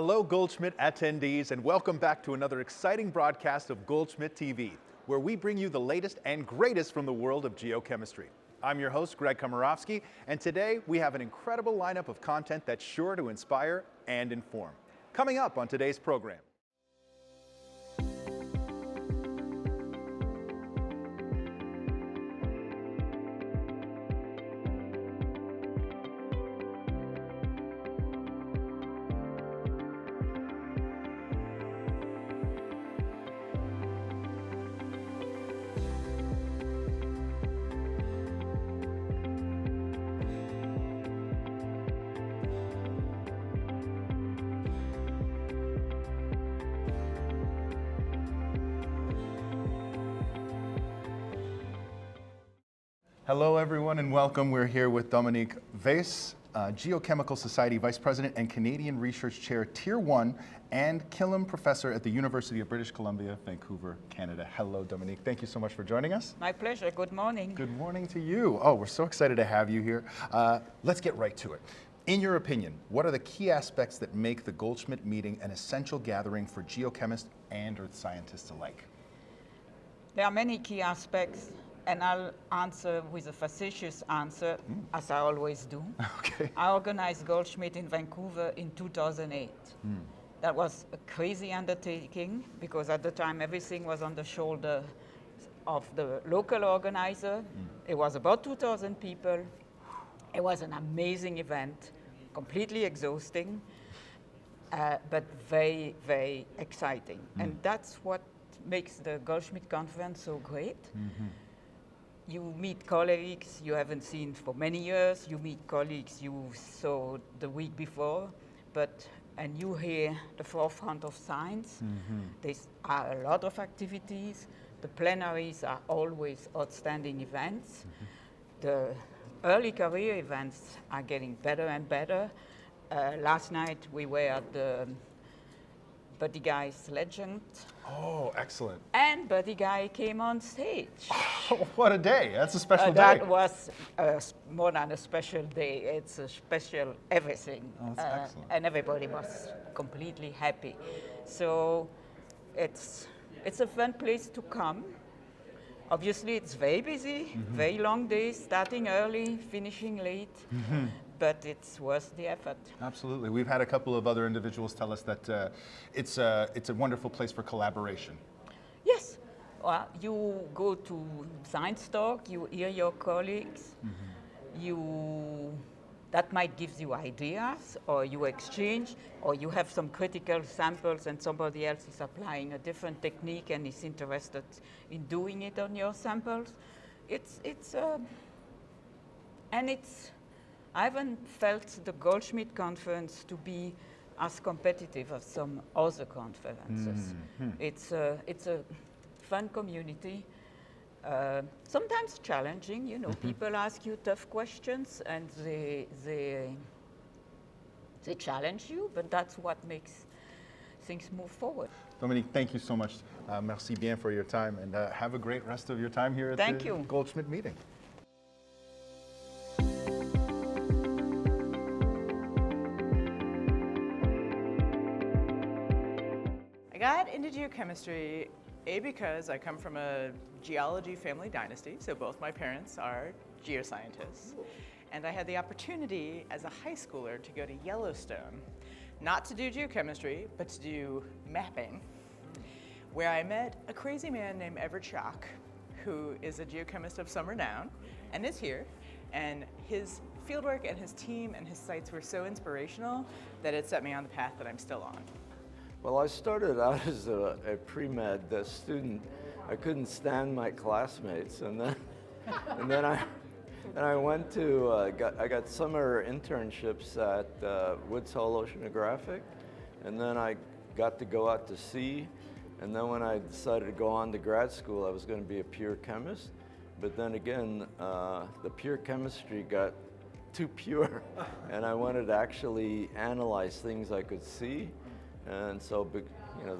Hello, Goldschmidt attendees, and welcome back to another exciting broadcast of Goldschmidt TV, where we bring you the latest and greatest from the world of geochemistry. I'm your host, Greg Komarovsky, and today we have an incredible lineup of content that's sure to inspire and inform. Coming up on today's program. Hello, everyone, and welcome. We're here with Dominique Weiss, Geochemical Society Vice President and Canadian Research Chair, Tier 1, and Killam Professor at the University of British Columbia, Vancouver, Canada. Hello, Dominique. Thank you so much for joining us. My pleasure. Good morning. Good morning to you. Oh, we're so excited to have you here. Let's get right to it. In your opinion, what are the key aspects that make the Goldschmidt Meeting an essential gathering for geochemists and earth scientists alike? There are many key aspects, and I'll answer with a facetious answer, as I always do. Okay. I organized Goldschmidt in Vancouver in 2008. That was a crazy undertaking because at the time everything was on the shoulder of the local organizer. It was about 2,000 people. It was an amazing event, completely exhausting, but very, very exciting. And that's what makes the Goldschmidt conference so great. You meet colleagues you haven't seen for many years. You meet colleagues you saw the week before, and you hear the forefront of science. There are a lot of activities. The plenaries are always outstanding events. The early career events are getting better and better. Last night we were at the Buddy Guy's Legend. Oh, excellent. And Buddy Guy came on stage. Oh, what a day. That's a special day. That was more than a special day. It's a special everything. Oh, that's excellent. And everybody was completely happy. So it's a fun place to come. Obviously, it's very busy, very long days, starting early, finishing late. But it's worth the effort. Absolutely. We've had a couple of other individuals tell us that it's a wonderful place for collaboration. Yes. Well, you go to science talk, you hear your colleagues, that might give you ideas, or you exchange, or you have some critical samples and somebody else is applying a different technique and is interested in doing it on your samples. I haven't felt the Goldschmidt conference to be as competitive as some other conferences. It's a fun community, sometimes challenging. You know, people ask you tough questions and they challenge you, but that's what makes things move forward. Dominique, thank you so much. Merci bien for your time, and have a great rest of your time here at the Goldschmidt Meeting. I got into geochemistry, because I come from a geology family dynasty, so both my parents are geoscientists. And I had the opportunity as a high schooler to go to Yellowstone, not to do geochemistry, but to do mapping, where I met a crazy man named Everett Schock, who is a geochemist of some renown, and is here. And his fieldwork and his team and his sites were so inspirational that it set me on the path that I'm still on. Well, I started out as a pre-med student. I couldn't stand my classmates, and then I went to I got summer internships at Woods Hole Oceanographic, and then I got to go out to sea. And then when I decided to go on to grad school, I was going to be a pure chemist. But then again, the pure chemistry got too pure, and I wanted to actually analyze things I could see. And so,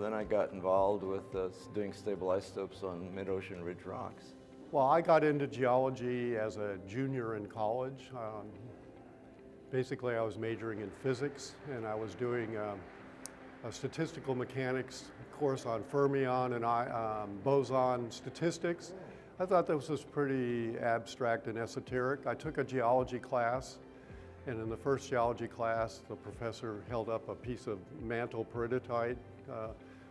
then I got involved with doing stable isotopes on mid-ocean ridge rocks. Well, I got into geology as a junior in college. Basically, I was majoring in physics, and I was doing a statistical mechanics course on fermion and boson statistics. I thought this was pretty abstract and esoteric. I took a geology class, and in the first geology class, the professor held up a piece of mantle peridotite,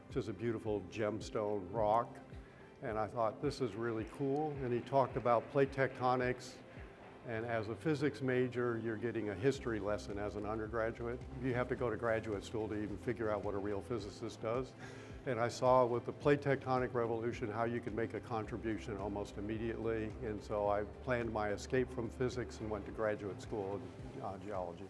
which is a beautiful gemstone rock. And I thought, this is really cool. And he talked about plate tectonics. And as a physics major, you're getting a history lesson as an undergraduate. You have to go to graduate school to even figure out what a real physicist does. And I saw with the plate tectonic revolution how you could make a contribution almost immediately. And so I planned my escape from physics and went to graduate school in geology.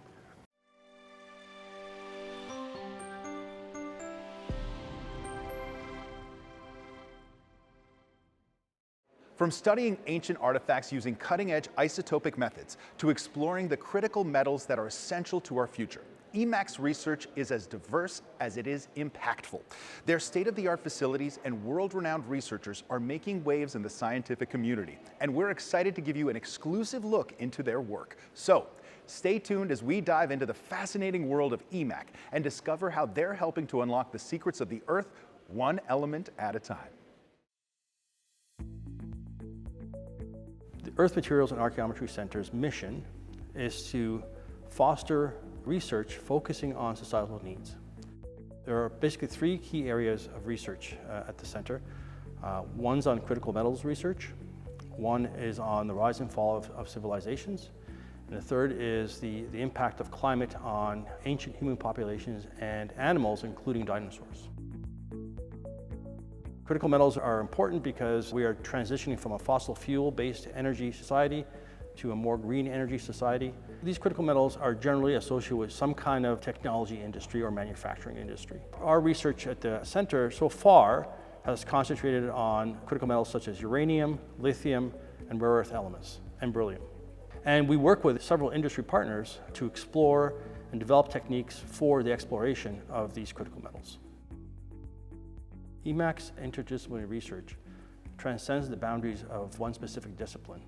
From studying ancient artifacts using cutting-edge isotopic methods to exploring the critical metals that are essential to our future, EMAC's research is as diverse as it is impactful. Their state-of-the-art facilities and world-renowned researchers are making waves in the scientific community, and we're excited to give you an exclusive look into their work. So, stay tuned as we dive into the fascinating world of EMAC and discover how they're helping to unlock the secrets of the Earth one element at a time. The Earth Materials and Archaeometry Center's mission is to foster research focusing on societal needs. There are basically three key areas of research at the center. One's on critical metals research, one is on the rise and fall of civilizations, and the third is the impact of climate on ancient human populations and animals, including dinosaurs. Critical metals are important because we are transitioning from a fossil fuel-based energy society to a more green energy society. These critical metals are generally associated with some kind of technology industry or manufacturing industry. Our research at the center so far has concentrated on critical metals such as uranium, lithium, and rare earth elements, and beryllium. And we work with several industry partners to explore and develop techniques for the exploration of these critical metals. EMAC's interdisciplinary research transcends the boundaries of one specific discipline.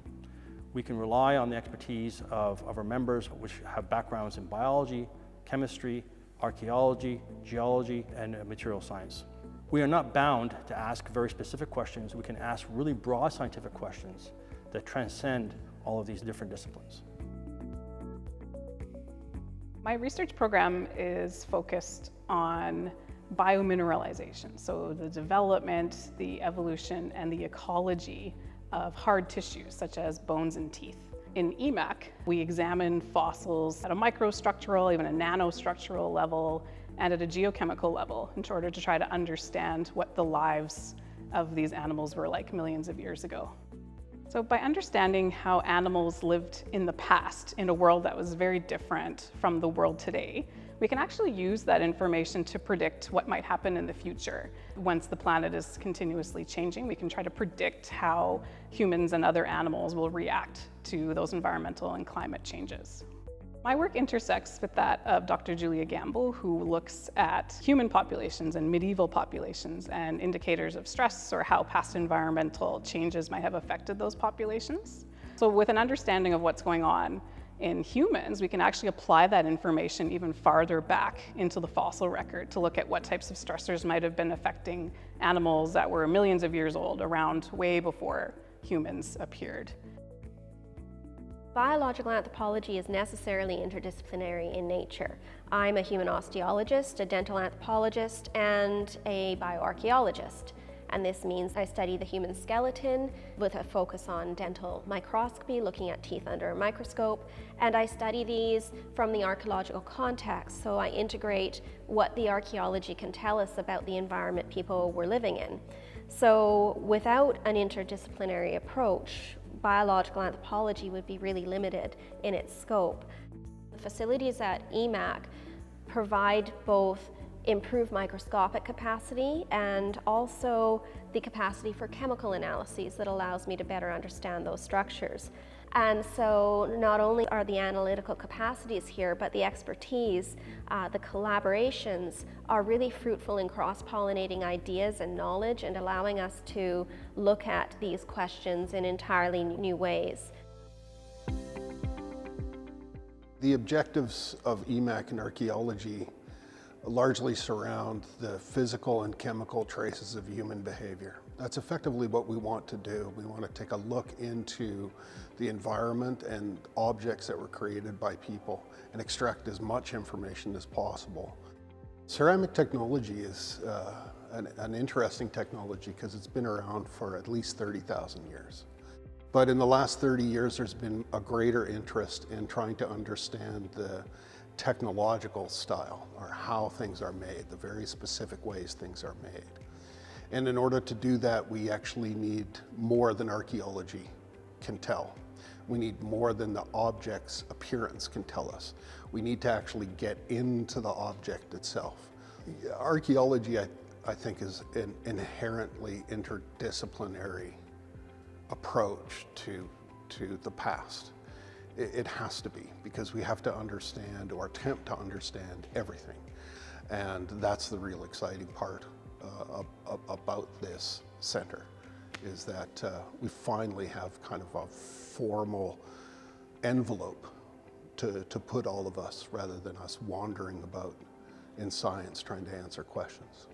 We can rely on the expertise of our members, which have backgrounds in biology, chemistry, archaeology, geology, and material science. We are not bound to ask very specific questions. We can ask really broad scientific questions that transcend all of these different disciplines. My research program is focused on biomineralization, so the development, the evolution, and the ecology of hard tissues such as bones and teeth. In EMAC, we examine fossils at a microstructural, even a nanostructural level, and at a geochemical level in order to try to understand what the lives of these animals were like millions of years ago. So by understanding how animals lived in the past in a world that was very different from the world today, we can actually use that information to predict what might happen in the future. Once the planet is continuously changing, we can try to predict how humans and other animals will react to those environmental and climate changes. My work intersects with that of Dr. Julia Gamble, who looks at human populations and medieval populations and indicators of stress or how past environmental changes might have affected those populations. So with an understanding of what's going on in humans, we can actually apply that information even farther back into the fossil record to look at what types of stressors might have been affecting animals that were millions of years old, around way before humans appeared. Biological anthropology is necessarily interdisciplinary in nature. I'm a human osteologist, a dental anthropologist, and a bioarchaeologist. And this means I study the human skeleton with a focus on dental microscopy, looking at teeth under a microscope. And I study these from the archaeological context. So I integrate what the archaeology can tell us about the environment people were living in. So without an interdisciplinary approach, biological anthropology would be really limited in its scope. The facilities at EMAC provide both improved microscopic capacity and also the capacity for chemical analyses that allows me to better understand those structures. And so not only are the analytical capacities here, but the expertise, the collaborations are really fruitful in cross-pollinating ideas and knowledge and allowing us to look at these questions in entirely new ways. The objectives of EMAC and archaeology largely surround the physical and chemical traces of human behavior. That's effectively what we want to do. We want to take a look into the environment and objects that were created by people and extract as much information as possible. Ceramic technology is an interesting technology because it's been around for at least 30,000 years. But in the last 30 years, there's been a greater interest in trying to understand the technological style, or how things are made, the very specific ways things are made. And in order to do that, we actually need more than archaeology can tell. We need more than the object's appearance can tell us. We need to actually get into the object itself. Archaeology, I think, is an inherently interdisciplinary approach to the past. It has to be, because we have to understand, or attempt to understand, everything. And that's the real exciting part about this center, is that we finally have kind of a formal envelope to put all of us, rather than us wandering about in science trying to answer questions.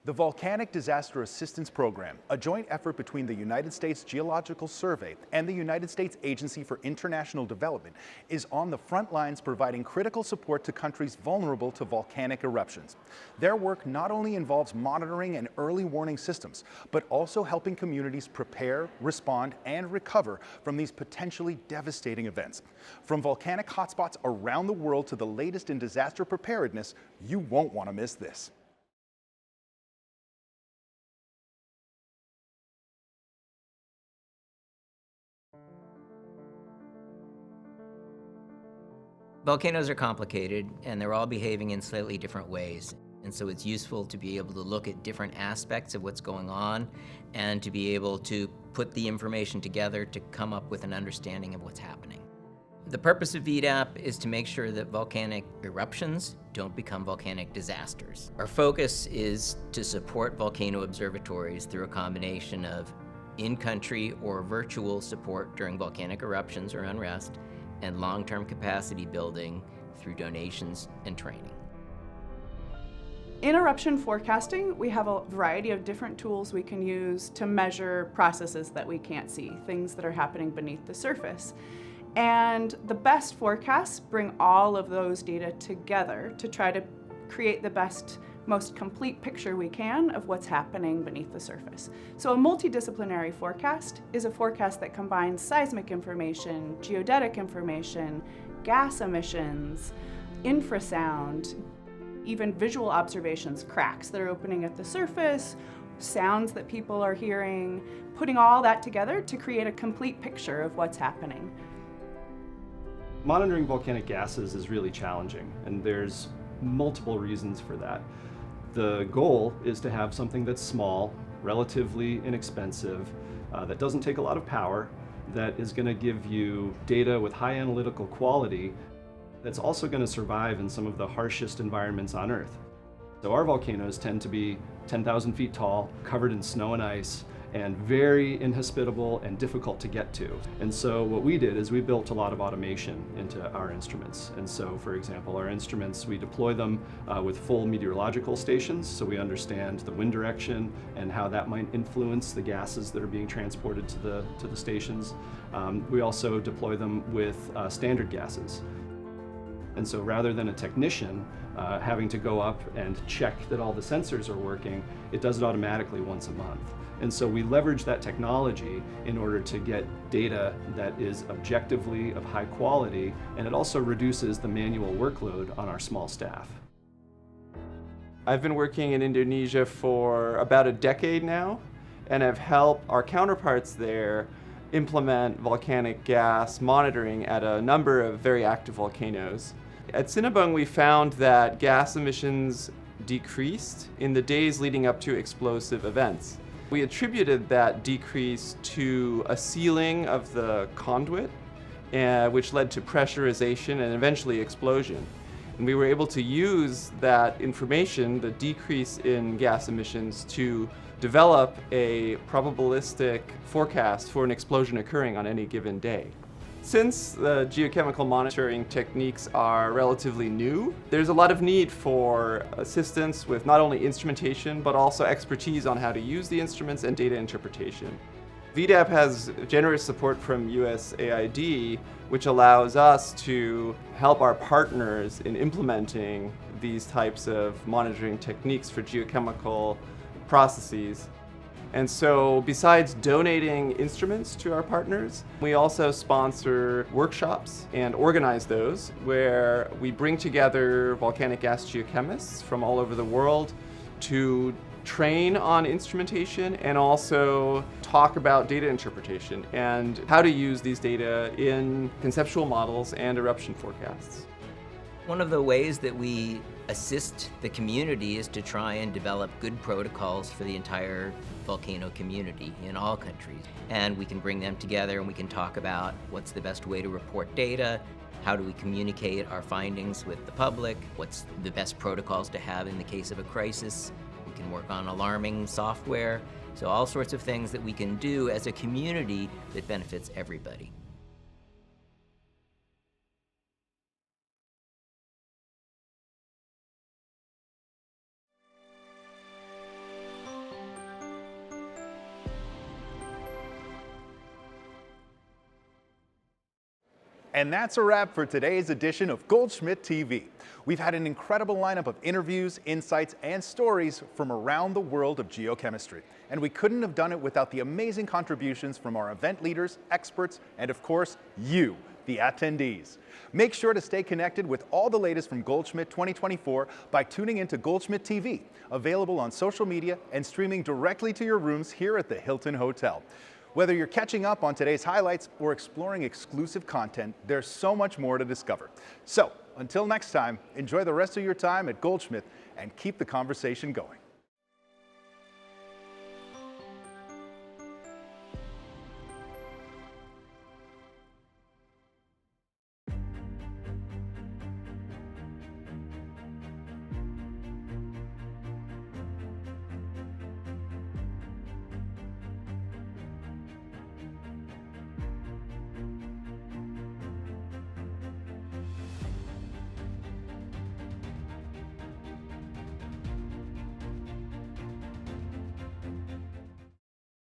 The Volcanic Disaster Assistance Program, a joint effort between the United States Geological Survey and the United States Agency for International Development, is on the front lines providing critical support to countries vulnerable to volcanic eruptions. Their work not only involves monitoring and early warning systems, but also helping communities prepare, respond, and recover from these potentially devastating events. From volcanic hotspots around the world to the latest in disaster preparedness, you won't want to miss this. Volcanoes are complicated, and they're all behaving in slightly different ways. And so it's useful to be able to look at different aspects of what's going on and to be able to put the information together to come up with an understanding of what's happening. The purpose of VDAP is to make sure that volcanic eruptions don't become volcanic disasters. Our focus is to support volcano observatories through a combination of in-country or virtual support during volcanic eruptions or unrest, and long-term capacity building through donations and training. In eruption forecasting, we have a variety of different tools we can use to measure processes that we can't see, things that are happening beneath the surface. And the best forecasts bring all of those data together to try to create the best, most complete picture we can of what's happening beneath the surface. So a multidisciplinary forecast is a forecast that combines seismic information, geodetic information, gas emissions, infrasound, even visual observations, cracks that are opening at the surface, sounds that people are hearing, putting all that together to create a complete picture of what's happening. Monitoring volcanic gases is really challenging, and there's multiple reasons for that. The goal is to have something that's small, relatively inexpensive, that doesn't take a lot of power, that is going to give you data with high analytical quality, that's also going to survive in some of the harshest environments on Earth. So our volcanoes tend to be 10,000 feet tall, covered in snow and ice, and very inhospitable and difficult to get to. And so what we did is we built a lot of automation into our instruments. And so, for example, our instruments, we deploy them with full meteorological stations, so we understand the wind direction and how that might influence the gases that are being transported to the stations. We also deploy them with standard gases. And so rather than a technician having to go up and check that all the sensors are working, it does it automatically once a month. And so we leverage that technology in order to get data that is objectively of high quality, and it also reduces the manual workload on our small staff. I've been working in Indonesia for about a decade now, and I've helped our counterparts there implement volcanic gas monitoring at a number of very active volcanoes. At Sinabung, we found that gas emissions decreased in the days leading up to explosive events. We attributed that decrease to a sealing of the conduit, which led to pressurization and eventually explosion. And we were able to use that information, the decrease in gas emissions, to develop a probabilistic forecast for an explosion occurring on any given day. Since the geochemical monitoring techniques are relatively new, there's a lot of need for assistance with not only instrumentation, but also expertise on how to use the instruments and data interpretation. VDAP has generous support from USAID, which allows us to help our partners in implementing these types of monitoring techniques for geochemical processes. And so besides donating instruments to our partners, we also sponsor workshops and organize those where we bring together volcanic gas geochemists from all over the world to train on instrumentation and also talk about data interpretation and how to use these data in conceptual models and eruption forecasts. One of the ways that we assist the community is to try and develop good protocols for the entire volcano community in all countries. And we can bring them together and we can talk about what's the best way to report data, how do we communicate our findings with the public, what's the best protocols to have in the case of a crisis. We can work on alarming software. So all sorts of things that we can do as a community that benefits everybody. And that's a wrap for today's edition of Goldschmidt TV. We've had an incredible lineup of interviews, insights, and stories from around the world of geochemistry. And we couldn't have done it without the amazing contributions from our event leaders, experts, and of course, you, the attendees. Make sure to stay connected with all the latest from Goldschmidt 2024 by tuning into Goldschmidt TV, available on social media and streaming directly to your rooms here at the Hilton Hotel. Whether you're catching up on today's highlights or exploring exclusive content, there's so much more to discover. So, until next time, enjoy the rest of your time at Goldschmidt and keep the conversation going.